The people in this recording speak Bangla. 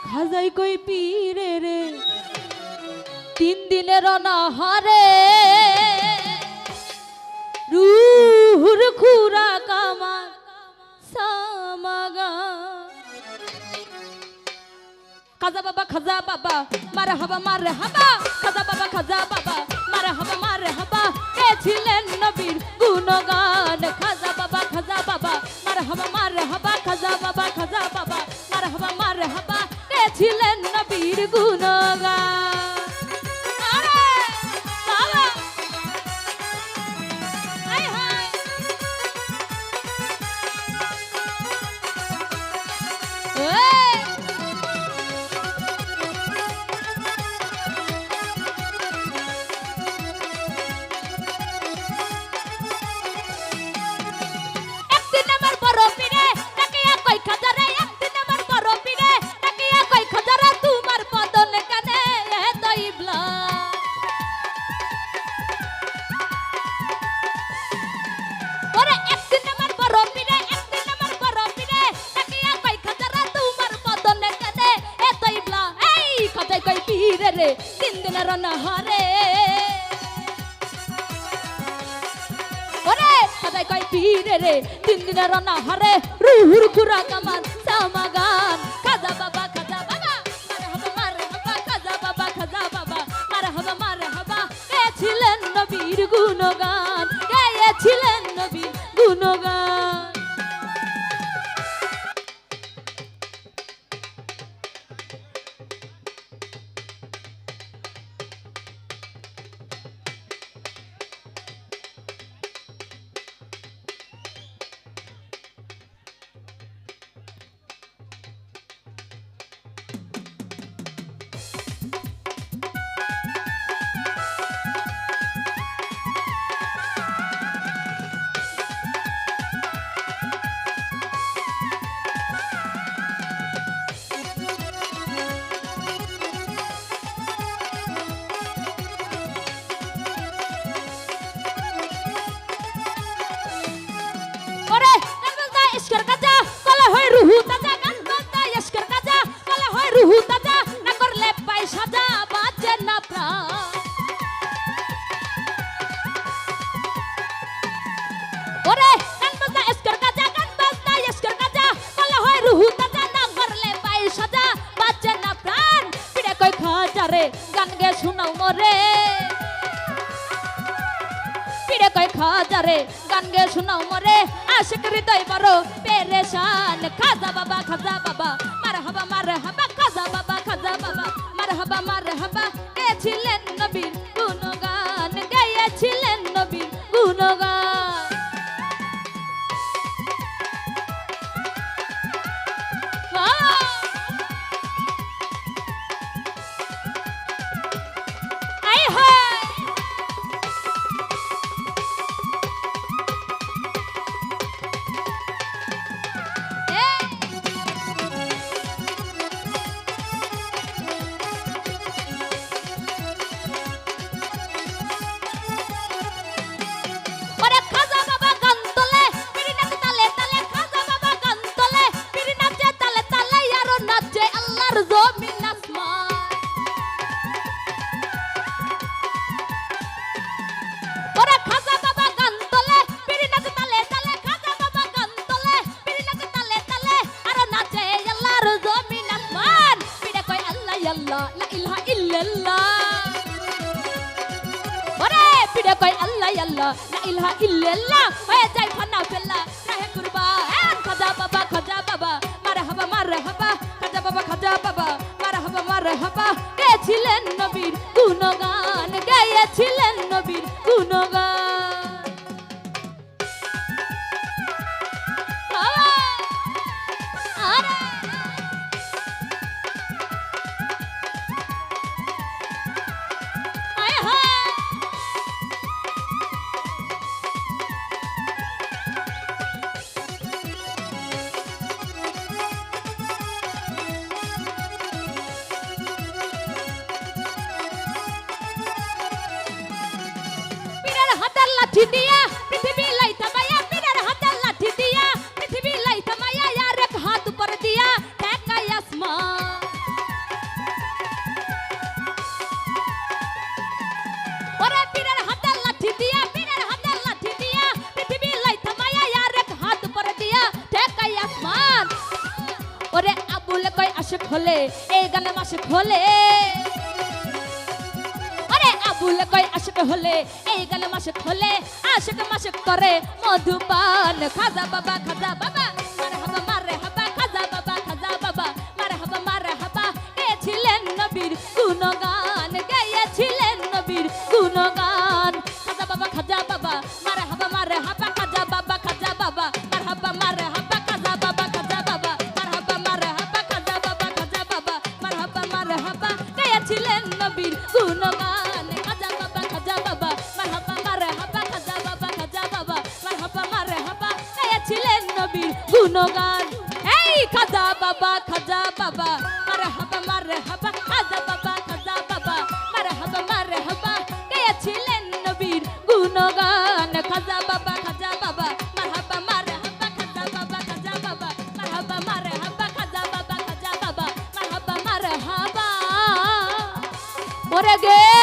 খাজাই কই পীরে রে 3 দিনের অনাহারে রুহুর খুরা কামার সামাগা খাজা বাবা মারহাবা খাজা বাবা মারহাবা কে ছিলেন নবীর গুণগান খাজা বাবা মারহাবা খাজা বাবা মারহাবা কে ছিলেন নবীর গুণগান রে 3 দিনের অনাহারে ওরে খাজাই কই পীরে রে 3 দিনের অনাহারে রুহুর খুরা কামার সামাগান খাজা বাবা মারহাবা খাজা বাবা মারহাবা কে ছিলেন নবীর গুণগান কে ছিলেন নবীর গুণগান রুহু তাজা গান বাজা ইশকের কাজা বলা হয় রুহু তাজা না করলে পাই সাজা বাজে না প্রাণ ওরে গান বাজা ইশকের কাজা বলা হয় রুহু তাজা না করলে পাই সাজা বাজে না প্রাণ পিড়ে কই খাজা রে গান গে শোনাও মরে পিড়ে কই খাজা রে গান গে শোনাও মরে আশিক হৃদয় বড় পেরেশান খাজা বাবা মারহাবা খাজা বাবা মারহাবা কে ছিলেন নবীর গুণগান গাইছিলেন নবীর গুণগান আই হায় আল্লাহ লা ইলাহা ইল্লাল্লাহ হয়ে যায় ফানা ফেল্লা রাহে কুরবান খাজা বাবা মারহাবা খাজা বাবা মারহাবা কে ছিলেন নবীর গুণগান গাইছিলেন নবীর গুণগান লাঠি দিয়া পৃথিবী লাইতা মায়া পীরের হাতে লাঠি দিয়া পৃথিবী লাইতা মায়া আর এক হাত উপর দিয়া ঠেকাই আসমান আবুলে কয় আশিক হলে এই গানে মাসিক হলে আরে আবুলে কয় আশিক হলে এই গানে মাসিক হলে আশিক মাসিক করে মধুপান খাজা বাবা মারে হাবা খাজা বাবা মারে হাবা গেছিলেন নবীর গুণগান গেয়েছিলেন নবীর গুণগান খাজা বাবা মারে হাবা খাজা বাবা মারে হাবা খাজা বাবা মারে হাবা খাজা বাবা মারে হাবা গেয়েছিলেন নবীর গুণগান খাজা বাবা মারে হাবা খাজা বাবা মারে হাবা গেয়েছিলেন নবীর গুণগান এই খাজা বাবা মারে হাবা খাজা বাবা মারে হাবা গেয়েছিলেন নবীর গুণগান খাজা বাবা মারে হাবা খাজা বাবা মারে হাবা খাজা বাবা মারে হাবা ওরে গে